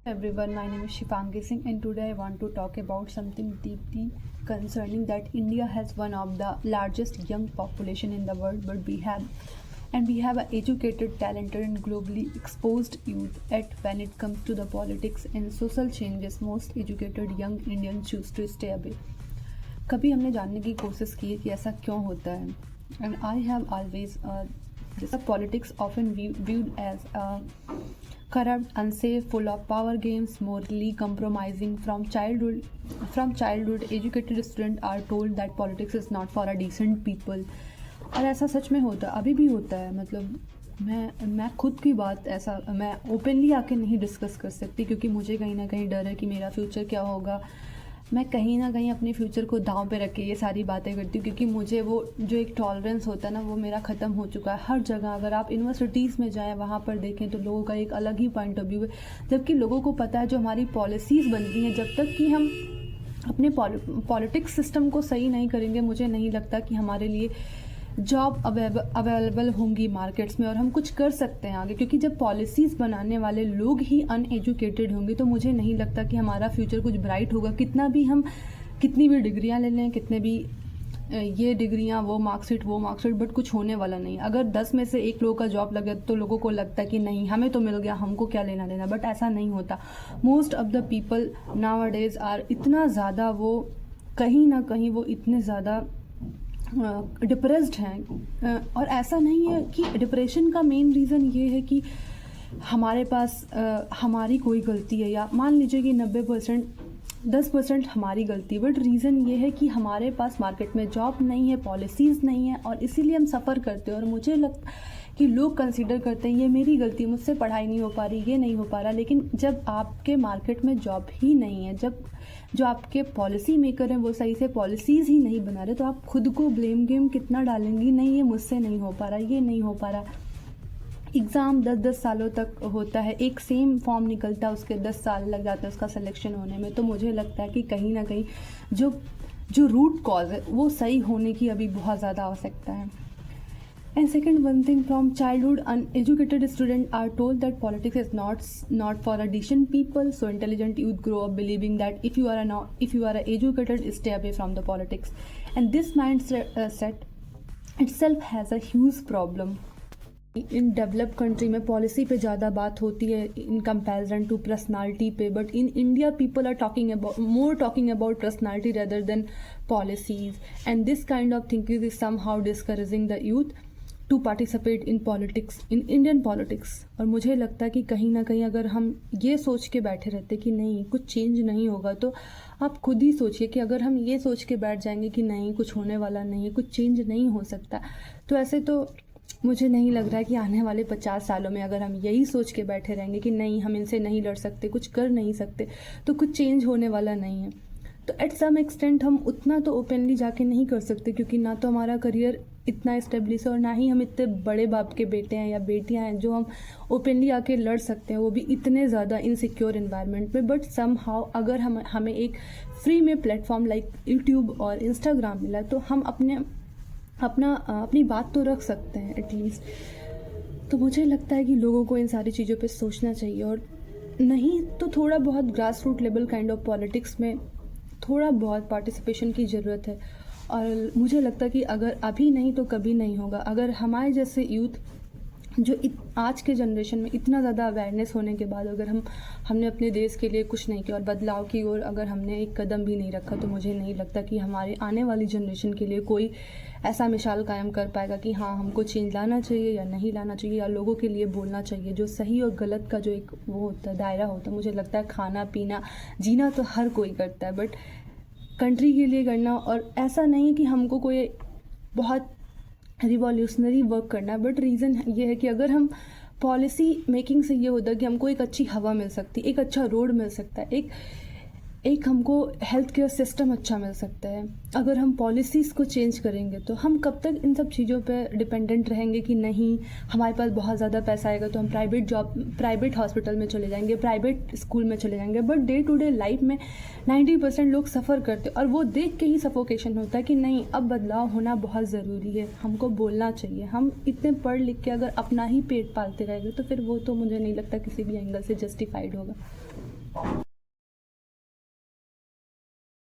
Everyone, my name is Shifangi Singh and today I want to talk about something deeply concerning that India has one of the largest young population in the world, but we have an educated, talented and globally exposed youth. Yet when it comes to the politics and social changes, most educated young Indians choose to stay away. कभी हमने जानने की कोशिश की है कि ऐसा क्यों होता है? And I have always this politics often viewed as corrupt, unsafe, full of power games, morally compromising. From childhood, educated students are told that politics is not for a decent people. और ऐसा सच में होता है, अभी भी होता है. मतलब मैं खुद की बात ऐसा मैं ओपनली आके नहीं डिस्कस कर सकती क्योंकि मुझे कहीं ना कहीं डर है कि मेरा फ्यूचर क्या होगा. मैं कहीं ना कहीं अपने फ्यूचर को दांव पे रख के ये सारी बातें करती हूँ क्योंकि मुझे वो जो एक टॉलरेंस होता है ना वो मेरा ख़त्म हो चुका है. हर जगह अगर आप यूनिवर्सिटीज़ में जाएं वहाँ पर देखें तो लोगों का एक अलग ही पॉइंट ऑफ व्यू है, जबकि लोगों को पता है जो हमारी पॉलिसीज़ बनती हैं जब तक कि हम अपने पॉलिटिक्स सिस्टम को सही नहीं करेंगे मुझे नहीं लगता कि हमारे लिए जॉब अवेलेबल होंगी मार्केट्स में और हम कुछ कर सकते हैं आगे. क्योंकि जब पॉलिसीज़ बनाने वाले लोग ही अनएजुकेटेड होंगे तो मुझे नहीं लगता कि हमारा फ्यूचर कुछ ब्राइट होगा. कितनी भी डिग्रियां ले लें, कितने भी ये डिग्रियां, वो मार्कशीट, बट कुछ होने वाला नहीं. अगर 10 में से एक लोगों का जॉब लगे तो लोगों को लगता है कि नहीं हमें तो मिल गया, हमको क्या लेना देना. बट ऐसा नहीं होता. Most of the people nowadays are इतना ज़्यादा वो कहीं ना कहीं वो इतने ज़्यादा डिप्रेस्ड हैं. और ऐसा नहीं है कि डिप्रेशन का मेन रीज़न ये है कि हमारे पास हमारी कोई गलती है या मान लीजिए कि 90% 10% हमारी गलती है. बट रीज़न ये है कि हमारे पास मार्केट में जॉब नहीं है, पॉलिसीज़ नहीं है और इसीलिए हम सफ़र करते हैं. और मुझे लगता कि लोग कंसीडर करते हैं ये मेरी गलती, मुझसे पढ़ाई नहीं हो पा रही, ये नहीं हो पा रहा. लेकिन जब आपके मार्केट में जॉब ही नहीं है, जब जो आपके पॉलिसी मेकर हैं वो सही से पॉलिसीज़ ही नहीं बना रहे तो आप खुद को ब्लेम गेम कितना डालेंगी. नहीं ये मुझसे नहीं हो पा रहा, ये नहीं हो पा रहा. एग्ज़ाम 10-10 सालों तक होता है, एक सेम फॉर्म निकलता है, उसके 10 साल लग जाते हैं उसका सिलेक्शन होने में. तो मुझे लगता है कि कहीं ना कहीं जो रूट कॉज है वो सही होने की अभी बहुत ज़्यादा आवश्यकता है. And second, one thing, from childhood, uneducated students are told that politics is not for a decent people. So intelligent youth grow up believing that if you are educated, stay away from the politics. And this mindset itself has a huge problem. In develop country में policy पे ज़्यादा बात होती है in comparison to personality पे. But in India people are talking about personality rather than policies. And this kind of thinking is somehow discouraging the youth to participate in politics, in Indian politics. और मुझे लगता है कि कहीं ना कहीं अगर हम ये सोच के बैठे रहते कि नहीं कुछ चेंज नहीं होगा तो आप खुद ही सोचिए कि अगर हम ये सोच के बैठ जाएंगे कि नहीं कुछ होने वाला नहीं है, कुछ चेंज नहीं हो सकता, तो ऐसे तो मुझे नहीं लग रहा है कि आने वाले 50 सालों में अगर हम यही सोच के बैठे रहेंगे कि नहीं हम इनसे नहीं लड़ सकते, कुछ कर नहीं सकते, तो कुछ चेंज होने वाला नहीं है. तो एट सम एक्सटेंट हम उतना तो ओपनली जाके नहीं कर सकते क्योंकि ना तो हमारा करियर इतना इस्टेब्लिश है और ना ही हम इतने बड़े बाप के बेटे हैं या बेटियां हैं जो हम ओपनली आके लड़ सकते हैं, वो भी इतने ज़्यादा इनसिक्योर इन्वायरमेंट में. बट सम हाउ अगर हमें एक फ्री में प्लेटफॉर्म लाइक यूट्यूब और इंस्टाग्राम मिला तो हम अपनी बात तो रख सकते हैं एटलीस्ट. तो मुझे लगता है कि लोगों को इन सारी चीज़ों पे सोचना चाहिए और नहीं तो थोड़ा बहुत grass root level kind of politics में थोड़ा बहुत पार्टिसिपेशन की ज़रूरत है. और मुझे लगता है कि अगर अभी नहीं तो कभी नहीं होगा. अगर हमारे जैसे यूथ जो आज के जनरेशन में इतना ज़्यादा अवेयरनेस होने के बाद अगर हमने अपने देश के लिए कुछ नहीं किया और बदलाव की ओर अगर हमने एक कदम भी नहीं रखा तो मुझे नहीं लगता कि हमारे आने वाली जनरेशन के लिए कोई ऐसा मिसाल कायम कर पाएगा कि हाँ हमको चेंज लाना चाहिए या नहीं लाना चाहिए या लोगों के लिए बोलना चाहिए. जो सही और गलत का जो एक वो होता है दायरा होता है, मुझे लगता है खाना पीना जीना तो हर कोई करता है बट कंट्री के लिए करना. और ऐसा नहीं कि हमको कोई बहुत रिवॉल्यूशनरी वर्क करना, बट रीज़न ये है कि अगर हम पॉलिसी मेकिंग से ये होता है कि हमको एक अच्छी हवा मिल सकती है, एक अच्छा रोड मिल सकता है, एक हमको हेल्थ केयर सिस्टम अच्छा मिल सकता है. अगर हम पॉलिसीज़ को चेंज करेंगे तो हम कब तक इन सब चीज़ों पे डिपेंडेंट रहेंगे कि नहीं हमारे पास बहुत ज़्यादा पैसा आएगा तो हम प्राइवेट हॉस्पिटल में चले जाएंगे, प्राइवेट स्कूल में चले जाएंगे. But day to day life में 90% लोग सफ़र करते और वो देख के ही सफोकेशन होता है कि नहीं अब बदलाव होना बहुत ज़रूरी है, हमको बोलना चाहिए. हम इतने पढ़ लिख के अगर अपना ही पेट पालते रहेंगे तो फिर वो तो मुझे नहीं लगता किसी भी एंगल से जस्टिफाइड होगा.